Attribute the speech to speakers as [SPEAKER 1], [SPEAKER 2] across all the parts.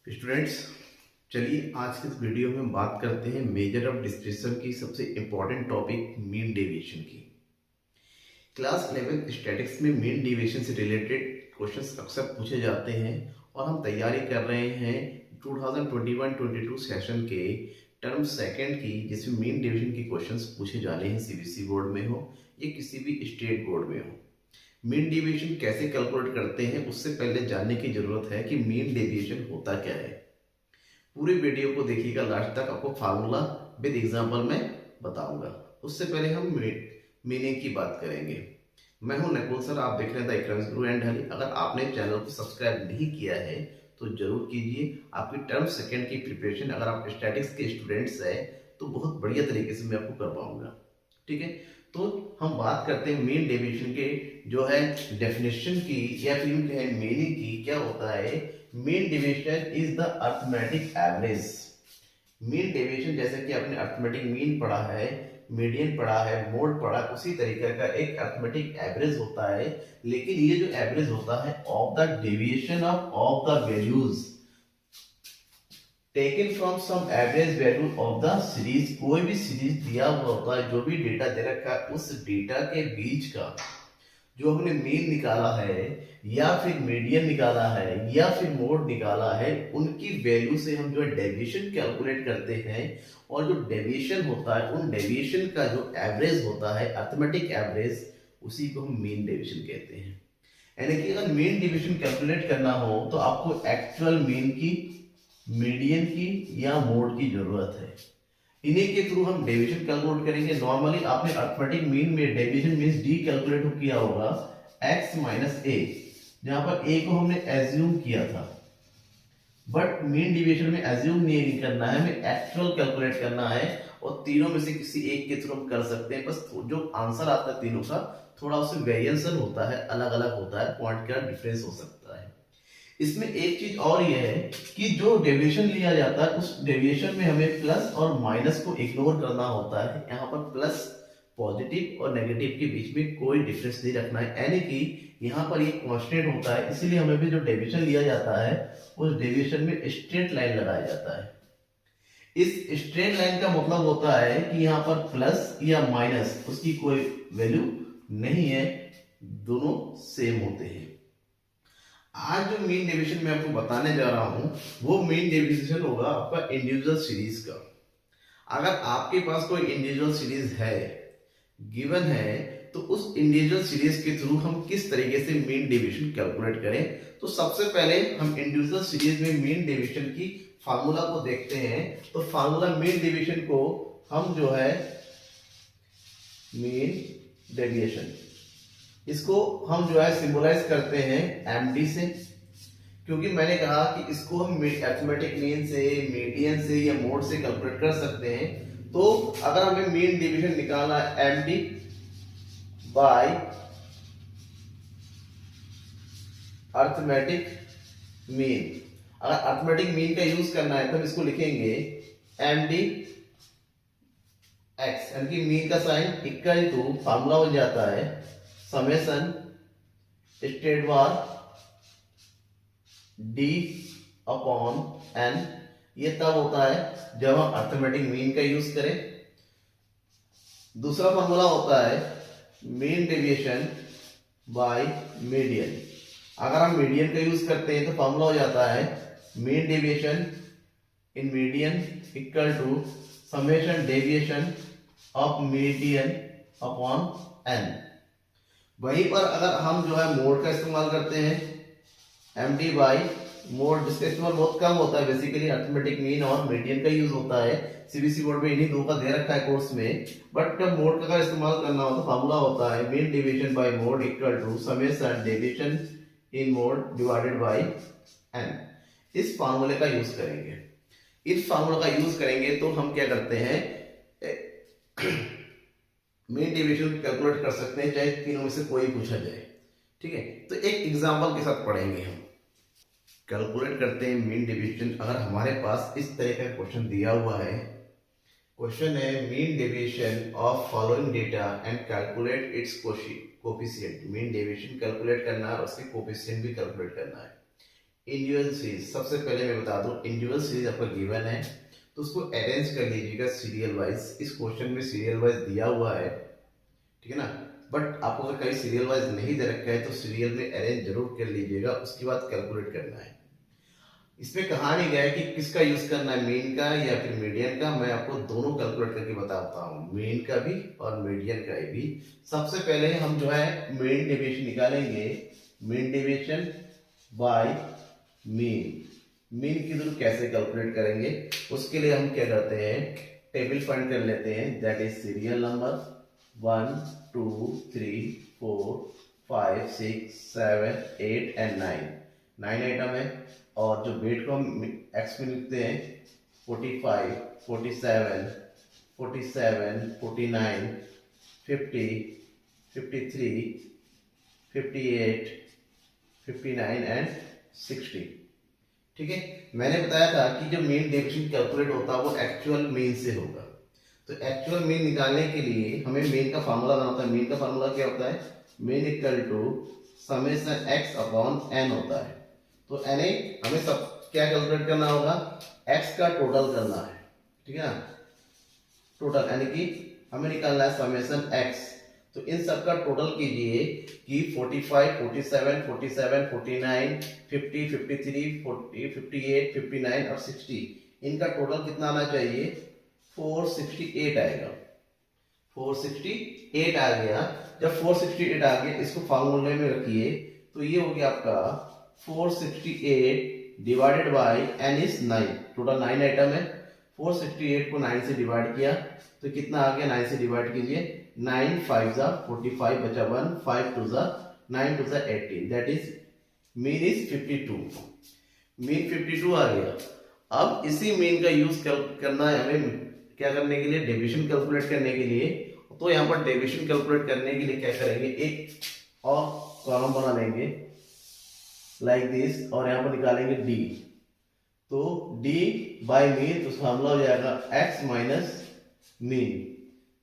[SPEAKER 1] Students, चलिए आज के इस वीडियो में हम बात करते हैं मेजर ऑफ डिस्प्लेसर की सबसे इम्पॉर्टेंट टॉपिक मीन डेविएशन की। क्लास 11 स्टैटिक्स में मीन डेविएशन से रिलेटेड क्वेश्चंस अक्सर पूछे जाते हैं और हम तैयारी कर रहे हैं 2021-22 सेशन के टर्म सेकंड की, जिसमें मीन डेविएशन के क्वेश्चंस पूछे जाने हैं। सीबीएसई बोर्ड में हो या किसी भी स्टेट बोर्ड में हो, मीन डेविएशन कैसे कैलकुलेट करते हैं उससे पहले जानने की जरूरत है कि मीन डेविएशन होता क्या है। पूरे वीडियो को देखिएगा लास्ट तक, आपको फार्मूला विद एग्जांपल में बताऊंगा। उससे पहले हम मीनिंग की बात करेंगे। मैं हूं नकुल सर, आप देख रहे हैं the economics Guru and honey. अगर आपने चैनल को सब्सक्राइब नहीं किया है तो जरूर कीजिए। आपकी टर्म सेकंड की प्रिपरेशन, अगर आप स्टैटिक्स के स्टूडेंट्स हैं तो बहुत बढ़िया तरीके से मैं आपको करवाऊंगा। ठीक है, तो हम बात करते हैं मीन डेविएशन के जो है डेफिनेशन की, या फिर यूं कहें मीनिंग की। क्या होता है mean deviation? Is the arithmetic average. Mean deviation, जैसे कि आपने अरिथमेटिक मीन पढ़ा है, मीडियन पढ़ा है, मोड पढ़ा, उसी तरीके का एक अरिथमेटिक एवरेज होता है। लेकिन ये जो एवरेज होता है of the deviation of the values taken from some average value of the series. कोई भी सीरीज दिया हुआ होता है, जो भी डेटा दे रखा है, उस डेटा के बीच का जो हमने मीन निकाला है या फिर मीडियन निकाला है या फिर मोड निकाला है, उनकी वैल्यू से हम जो है डेविएशन कैलकुलेट करते हैं। और जो डेविएशन होता है, उन डेविएशन का जो एवरेज होता है, अरिथमेटिक एवरेज, उसी को हम मीन डेविएशन कहते हैं। यानी कि अगर मीन डेविएशन कैलकुलेट करना हो तो आपको एक्चुअल मीन की, मीडियन की या मोड की जरूरत है। इन्हीं के थ्रू हम डेविएशन कैलकुलेट करेंगे। नॉर्मली आपने अरिथमेटिक मीन में डेविएशन मींस डी कैलकुलेट किया होगा, x माइनस ए, जहां पर ए को हमने एज्यूम किया था। बट मीन डेविएशन में एज्यूम नहीं करना है, हमें एक्चुअल कैलकुलेट करना है। और तीनों में से किसी एक के थ्रू हम कर सकते हैं। बस जो आंसर आता है तीनों का, थोड़ा उससे वेरिएशन होता है, अलग अलग होता है, पॉइंट का डिफरेंस हो सकता है। इसमें एक चीज और यह है कि जो डेविएशन लिया जाता है, उस डेविएशन में हमें प्लस और माइनस को इग्नोर करना होता है। यहाँ पर प्लस, पॉजिटिव और नेगेटिव के बीच में कोई डिफरेंस नहीं रखना है। यानी कि यहाँ पर ये कांस्टेंट होता है, इसीलिए हमें भी जो डेविएशन लिया जाता है उस डेविएशन में स्ट्रेट लाइन लगाया जाता है। इस स्ट्रेट लाइन का मतलब होता है कि यहाँ पर प्लस या माइनस, उसकी कोई वैल्यू नहीं है, दोनों सेम होते हैं। आज जो मीन डेविएशन मैं आपको बताने जा रहा हूं वो मीन डेविएशन होगा आपका इंडिविजुअल सीरीज का। अगर आपके पास कोई इंडिविजुअल सीरीज है, गिवन है, तो उस इंडिविजुअल सीरीज के थ्रू हम किस तरीके से मीन डेविएशन कैलकुलेट करें। तो सबसे पहले हम इंडिविजुअल सीरीज में मीन डेविएशन की फार्मूला को देखते हैं। तो फार्मूला मीन डेविएशन को हम जो है मीन डेविएशन, इसको हम जो है सिंबलाइज करते हैं एमडी से, क्योंकि मैंने कहा कि इसको हम अरिथमेटिक मीन से, मीडियन से या मोड से कैलकुलेट कर सकते हैं। तो अगर हमें मीन डिवीजन निकालना है एमडी बाय अरिथमेटिक मीन, अगर अरिथमेटिक मीन का यूज करना है तो हम इसको लिखेंगे एमडी एक्स, यानी कि मीन का साइन इक्वल टू, फार्मूला हो जाता है summation state bar D upon N. ये तब होता है जब हम अरिथमेटिक मीन का यूज करें। दूसरा फॉर्मूला होता है मीन डेविएशन बाय मीडियन। अगर हम मीडियन का यूज करते हैं तो फॉर्मूला हो जाता है mean deviation in median equal to summation deviation of median upon N. वहीं पर अगर हम जो है मोड का इस्तेमाल करते हैं एम डी बाई मोड, जिसका इस्तेमाल बहुत कम होता है, बेसिकली अरिथमेटिक मीन और मीडियन का यूज होता है। सीबीएसई बोर्ड में इन्हीं दो का दे रखा है कोर्स में। बट जब मोड का इस्तेमाल करना हो तो फार्मूला होता है mean division by mode equal to summation deviation in mode divided by N. इस फार्मूले का यूज करेंगे। इस फार्मूला का यूज करेंगे तो हम क्या करते हैं, मीन डेविएशन कैलकुलेट कर सकते हैं, चाहे तीनों में से कोई पूछा जाए। ठीक है, तो एक एग्जांपल के साथ पढ़ेंगे हम। कैलकुलेट करते हैं मीन डेविएशन। अगर हमारे पास इस तरह का क्वेश्चन दिया हुआ है, क्वेश्चन है mean deviation of following data and calculate its coefficient. Mean deviation calculate करना है और उसके कोफिशिएंट भी कैलकुलेट करना है। इंडिविजुअल सीरीज, सबसे पहले मैं बता दूं इंडिविजुअल सीरीज आपका गिवन है तो उसको अरेंज कर लीजिएगा सीरियल वाइज। इस क्वेश्चन में सीरियल वाइज दिया हुआ है, ठीक है ना। बट आपको अगर कहीं सीरियल वाइज नहीं दे रखा है तो सीरियल में अरेंज जरूर कर लीजिएगा, उसके बाद कैलकुलेट करना है। इसमें कहा नहीं गया है कि किसका यूज करना है, मीन का या फिर मीडियन का। मैं आपको दोनों कैलकुलेट करके बताता हूँ, मीन का भी और मीडियन का भी। सबसे पहले हम जो है मीन डेविएशन निकालेंगे, mean deviation by mean. Mean की जरूर कैसे कैलकुलेट करेंगे, उसके लिए हम क्या करते हैं, टेबल फाइंड कर लेते हैं। That is serial number 1 2 3 4 5 6 7 8 and 9 item है। और जो वेट को हम एक्स में लिखते हैं 45 47 47 49 50 53 58 59 एंड 60। ठीक है, मैंने बताया था कि जो मीन डेविएशन कैलकुलेट होता है वो एक्चुअल मीन से होगा। तो एक्चुअल मीन निकालने के लिए हमें मीन का फार्मूला बनाना होता है। मीन का फार्मूला क्या होता है, mean equal to summation x upon n होता है। तो एन हमें सब क्या कैलकुलेट करना होगा, x का टोटल करना है, ठीक है ना। टोटल यानी कि हमें निकालना है समेशन x। तो इन सब का टोटल कीजिए कि 45 47 47 49 50 53 40 58 59 और 60, इनका टोटल कितना आना चाहिए, 468 आएगा। 468 आ गया। जब 468 आ गया इसको फार्मूले में रखिए तो ये हो गया आपका 468 divided by n is 9। Total 9 item है, 468 को 9 से डिवाइड किया तो कितना आ गया, 9 से डिवाइड कीजिए, 9 5 जा 45 बचा 1, 5 2 जा 9 2 जा 18, that is mean is 52। Mean 52 आ गया। अब इसी मीन का यूज करना है हमें क्या करने के लिए, डेविएशन कैलकुलेट करने के लिए। तो यहाँ पर डेविएशन कैलकुलेट करने के लिए क्या करेंगे, एक और कॉलम बना लेंगे लाइक दिस और यहाँ पर निकालेंगे d। तो d बाय मीन तो फार्मूला हो जाएगा x minus mean.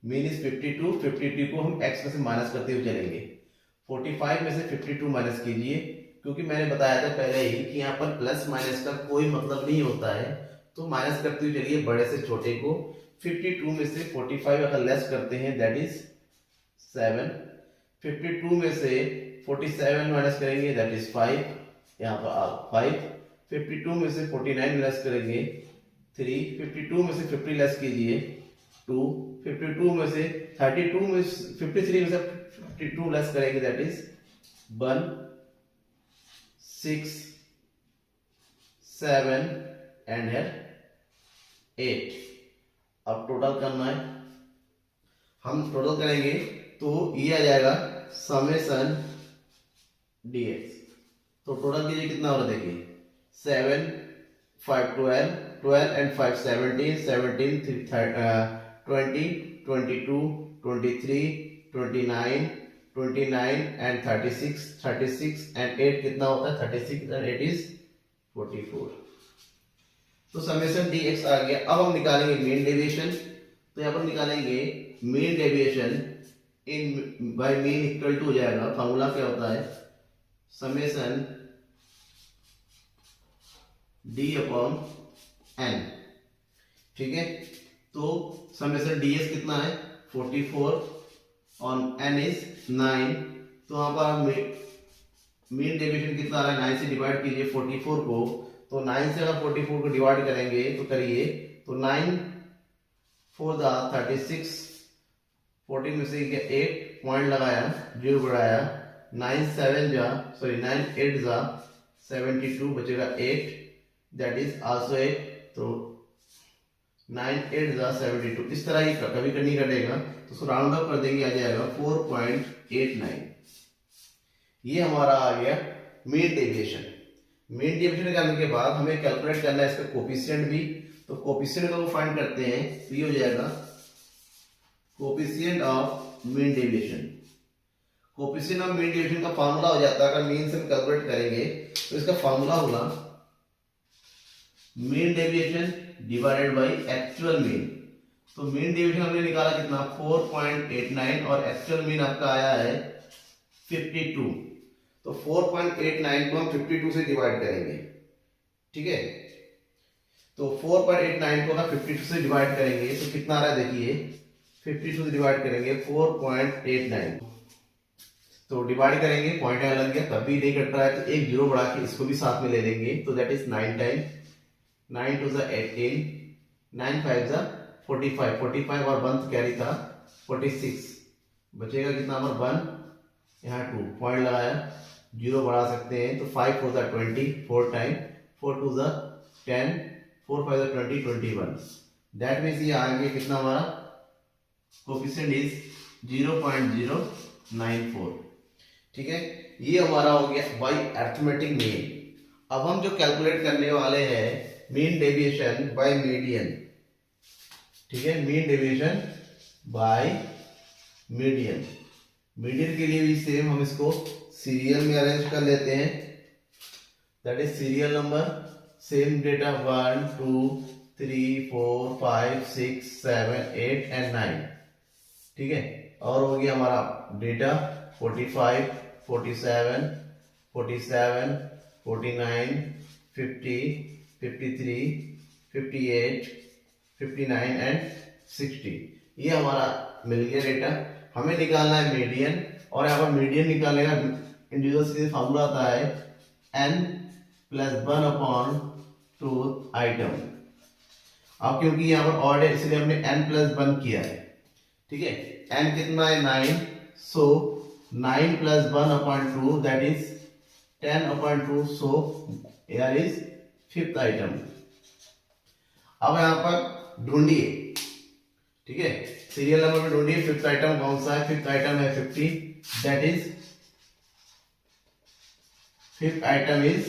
[SPEAKER 1] Mean is 52, 52 को हम x में से माइनस करते हुए चलेंगे। 45 में से 52 माइनस कीजिए, क्योंकि मैंने बताया था पहले ही कि यहाँ पर प्लस माइनस का कोई मतलब नहीं होता है, तो माइनस करते हुए चलिए बड़े से छोटे को। 52 में से 45 अगर लेस करते हैं दैट इज 7। 52 में से 47 माइनस करेंगे दैट इज 5, यहाँ पर 5। 52 में से 49 लेस करेंगे 3। 52 में से 50 लेस कीजिए 2। 52 में से 32 में 53 में से 52 लेस करेंगे दैट इज 1 6 7 एंड 8। अब टोटल करना है, हम टोटल करेंगे तो ये आ जाएगा समेशन dx। तो टोटल कीजिए कितना हो रहा है, देखिए 7 5 12 12 एंड 5 17 17 20 22 23 29 29 एंड 36 36 एंड 8 कितना होता है, 36 एंड 8 इज 44। तो समेशन dx आ गया। अब हम निकालेंगे मीन डेविएशन। तो यहाँ पर निकालेंगे mean deviation in by mean equal to हो जाएगा, फार्मूला क्या होता है, समेशन d अपॉन n। ठीक है, तो समेशन ds कितना है 44 और n इज 9। तो वहां पर मीन डेविएशन कितना आ रहा है, 9 से डिवाइड कीजिए 44 को। तो 9 से अगर 44 को डिवाइड करेंगे तो करिए, तो 9 4 दा 36, 14 में से 8 पॉइंट लगाया 0 बढ़ाया, 9 7 जा 9 8 जा 72 बचेगा 8, दैट इज आल्सो 8। तो 9 8 जा 72, इस तरह ही कभी नहीं कटेगा तो उसको राउंड अप कर देंगे, आ जाएगा 4.89। ये हमारा आ गया मीन डेविएशन। मीन डेविएशन निकालने के बाद हमें कैलकुलेट करना है इसका कोफिशिएंट भी। तो कोफिशिएंट को फाइंड करते हैं तो ये हो जाएगा coefficient of mean deviation. Coefficient of mean deviation का फार्मूला हो जाता है, अगर मीन से हम कैलकुलेट करेंगे तो इसका फार्मूला होगा mean deviation divided by actual mean. तो मीन डेविएशन हमने निकाला कितना 4.89 और एक्चुअल मीन आपका आया है 52। तो 4.89 को हम 52 से डिवाइड करेंगे ठीक है। तो 4.89 को अगर 52 से डिवाइड करेंगे तो कितना आ रहा है देखिए, 52 से डिवाइड करेंगे 4.89, तो डिवाइड करेंगे, पॉइंट यहाँ लग गया, तब भी नहीं कट रहा है तो एक जीरो बढ़ा के इसको भी साथ में ले लेंगे, तो दैट इज 9 टाइम, 9 टू ज़ 18, 9 5 ज़ 45, 45 और 1 कैरी था 46, बचेगा कितना हमारा 1, यहाँ 2 पॉइंट लगाया, जीरो बढ़ा सकते हैं, तो 5 4 ज़ 20, 4 टाइम, 4 2 ज़ 10, 4 5 ज़ 20, 21, दैट मीन्स ये आगे कितना हमारा कोफिशिएंट इज 0.094। ठीक है, ये हमारा हो गया बाय अरिथमेटिक मीन। अब हम जो कैलकुलेट करने वाले हैं मीन डेविएशन बाय मीडियन। ठीक है, mean deviation by median. Median के लिए भी सेम हम इसको सीरियल में अरेंज कर लेते हैं, that is serial number, same data 1 2 3 4 5 6 7 8 and 9। ठीक है, और हो गया हमारा डेटा 45 47 47 49 50 53 58 59 एंड 60। ये हमारा मिल गया डेटा। हमें निकालना है मीडियन, और यहाँ पर मीडियन निकालने का इंडिविजुअल के फॉर्मूला आता है n प्लस 1/2 आइटम। अब क्योंकि यहाँ पर ऑर्डर है इसलिए हमने n प्लस 1 किया है। ठीक है, n कितना है 9, सो 9 plus 1/2 that is 10/2, so here is fifth item. अब यहाँ पर ढूंढिए, ठीक है, सीरियल नंबर में ढूंढिए फिफ्थ आइटम कौन सा है। फिफ्थ आइटम है 50, that is fifth item is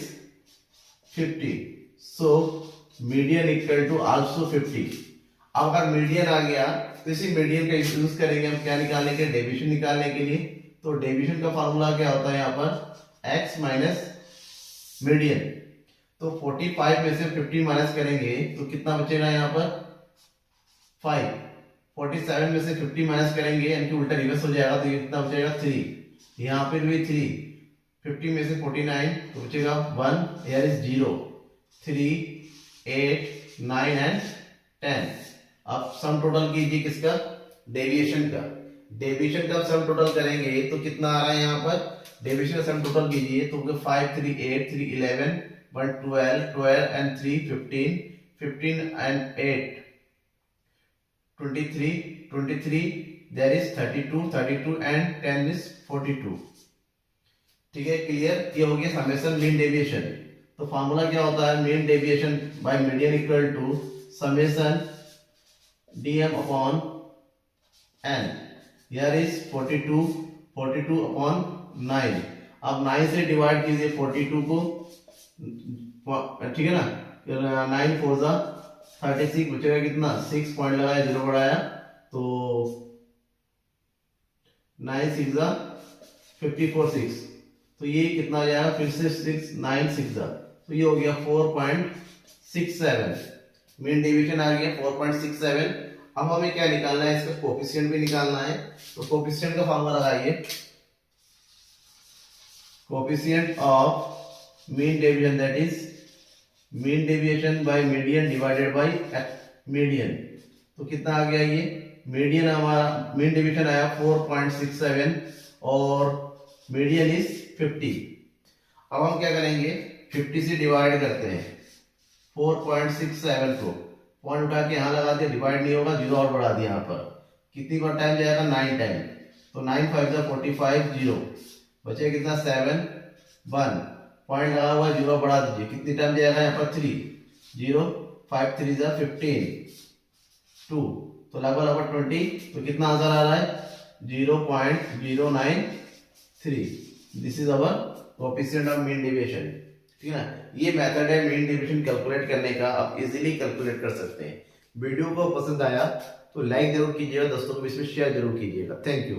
[SPEAKER 1] 50, so median equal to also 50। अब अगर मीडियन आ गया तो इसी मीडियन का यूज करेंगे हम क्या निकालने के, डेविएशन निकालने के लिए। तो डेविएशन का फार्मूला क्या होता है यहाँ पर x माइनस मीडियन। तो 45 में से 50 माइनस करेंगे तो कितना बचेगा यहाँ पर 5। 47 में से 50 माइनस करेंगे यानी कि उल्टा रिवर्स हो जाएगा, तो ये कितना बचेगा 3। यहाँ पे भी 3, 50 में से 49 तो बचेगा 1, here is 0, 3 8 9 एंड 10। अब सम टोटल कीजिए किसका, डेविएशन का। डेविएशन का सम टोटल करेंगे तो कितना आ रहा है यहाँ पर, डेविएशन का सम टोटल कीजिए तो 5 3 8 3 11 1 12 12 and 3 15 15 and 8 23 23, there is 32 32 and 10 is 42। ठीक है, क्लियर। ये हो गया समेशन मीन डेविएशन। तो फार्मूला क्या होता है, mean deviation by median equal to summation dm upon n, here is 42 upon 9। अब 9 से डिवाइड कीजिए 42 को, ठीक है ना, 9 4 ज़ा 36, बचेगा कितना 6, पॉइंट लगाया 0 बढ़ाया तो 9 6 ज़ा 54 6, तो ये कितना आ जाएगा फिर से 6 9 6 ज़ा, तो ये हो गया 4.67। मीन डेविएशन आ गया 4.67। अब हमें क्या निकालना है, इसका कोफिशिएंट भी निकालना है। तो कोफिशिएंट का फार्मूला लगाइए, coefficient of mean deviation that is mean deviation by median divided by median. तो कितना आ गया, ये मीडियन हमारा मीन डेविएशन आया 4.67 और मीडियन इज 50। अब हम क्या करेंगे, 50 से डिवाइड करते हैं 4.67 को, पॉइंट उठा के यहाँ लगा दिया, डिवाइड नहीं होगा, 0 और बढ़ा दिया। यहाँ पर कितनी बार टाइम जाएगा 9 टाइम, तो 9 5 ज़ा 45 0, बचे कितना 7 1, पॉइंट लगा हुआ 0 बढ़ा दीजिए, कितनी टाइम जाएगा यहाँ पर 3 0, 5 3 ज़ा 15 2, तो लगभग 20, तो कितना आंसर आ रहा है 0.093। This is our coefficient of mean deviation. ठीक है ना, ये मेथड है मीन डेविएशन कैलकुलेट करने का, आप इजीली कैलकुलेट कर सकते हैं। वीडियो को पसंद आया तो लाइक जरूर कीजिएगा, दोस्तों को इसमें शेयर जरूर कीजिएगा। Thank you.